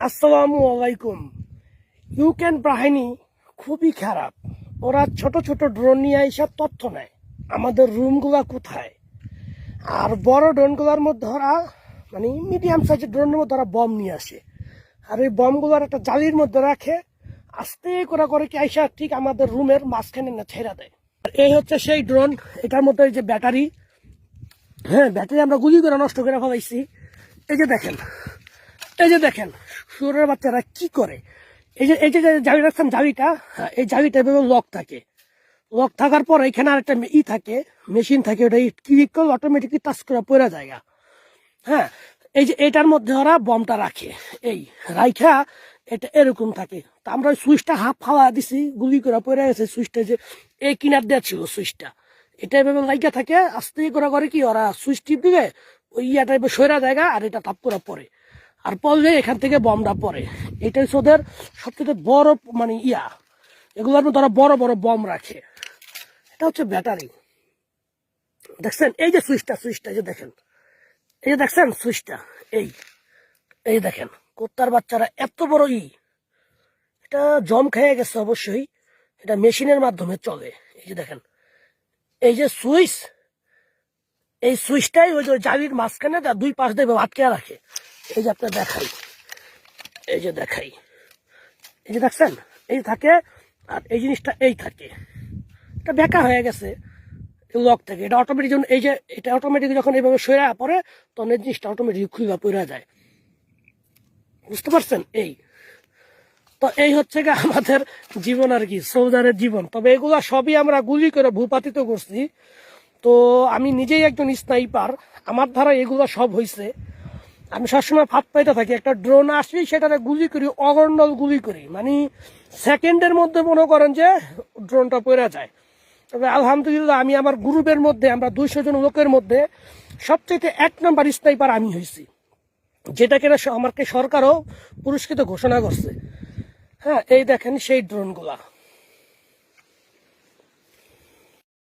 আসসালামু আলাইকুম। ইউক্রেন বাহিনী খুবই খারাপ। ওরা ছোট ছোট ড্রোন নিয়ে এইসব তথ্য নেয় আমাদের রুমগুলা কোথায়। আর বড় ড্রোনগুলোর মধ্যে ওরা মিডিয়াম সাইজের ড্রোনের মধ্যে ওরা বম নিয়ে আসে, আর এই বমগুলোর একটা জালির মধ্যে রাখে, আস্তে করে কি আইসা ঠিক আমাদের রুমের মাঝখানে না ছেড়ে দেয়। আর এই হচ্ছে সেই ড্রোন। এটার মধ্যে এই যে ব্যাটারি, ব্যাটারি আমরা গুলি করে নষ্ট করে ফেলাইছি। এই যে দেখেন শুয়োরের বাচ্চারা কি করে। এই যে জালি রাখছেন, জালিটা, এই জালিটা এভাবে লক থাকে। লক থাকার পর এখানে আরেকটা থাকে, মেশিন থাকে, ওটা ক্লিক করলে অটোমেটিকলি টাচ করে পড়ে যায়। হ্যাঁ, এই যে এটার মধ্যে ওরা বমটা রাখে, এই রাইখা এটা এরকম থাকে। তা আমরা ওই সুইচটা হাফ ফালা দিছি, গুলি করে পড়ে গেছে সুইচটা, যে এই কিনার দেওয়া ছিল সুইচটা, এটা এভাবে লাইগা থাকে। আস্তে করে কি ওরা সুইচ টিপ দিলে ওই ইয়াটা এবার সরা জায়গা, আর এটা তাপ করে পড়ে, আর পড়লে এখান থেকে বমটা পড়ে। এটাই ওদের সবচেয়ে বড় এগুলোর মধ্যে ওরা বড় বড় বম রাখে। এটা হচ্ছে ব্যাটারি। দেখছেন এই যে সুইচটা, যে দেখেন, এই যে দেখছেন সুইচটা, এই দেখেন কুত্তার বাচ্চারা এত বড় এটা জম খেয়ে গেছে অবশ্যই। এটা মেশিনের মাধ্যমে চলে। এই যে দেখেন, এই যে সুইচ, এই সুইচটাই ওই যে জালির মাঝখানে দুই পাশ দিয়ে আটকে রাখে। এই যে আপনার দেখাই, এই যে দেখছেন, এই থাকে, আর এই জিনিসটা এই থাকে। এটা বেকা হয়ে গেছে লক থেকে। এটা অটোমেটিক যখন এটা অটোমেটিক যখন এইভাবে সরা পড়ে, তখন এই জিনিসটা অটোমেটিক খুলে পড়ে যায়। বুঝতে পারছেন? তো এই হচ্ছে আমাদের জীবন আর কি, সোলজারের জীবন। তবে এগুলা সবই আমরা গুলি করে ভূপাতিত করছি। তো আমি নিজেই একজন স্নাইপার, আমার দ্বারা এগুলো সব হয়েছে। আমি সবসময় ফাঁদ পাইতে থাকি, একটা ড্রোন আসলেই সেটাতে গুলি করি, অগন্ডল গুলি করি, সেকেন্ডের মধ্যে মনে করেন যে ড্রোনটা পড়ে যায়। তবে আলহামদুলিল্লাহ আমি আমার গ্রুপের মধ্যে, আমরা 200 জন লোকের মধ্যে সবচেয়ে 1 নম্বর স্নাইপার আমি হয়েছি, যেটাকে আমাকে সরকারও পুরস্কৃত ঘোষণা করছে। হ্যাঁ, এই দেখেন সেই ড্রোনগুলা।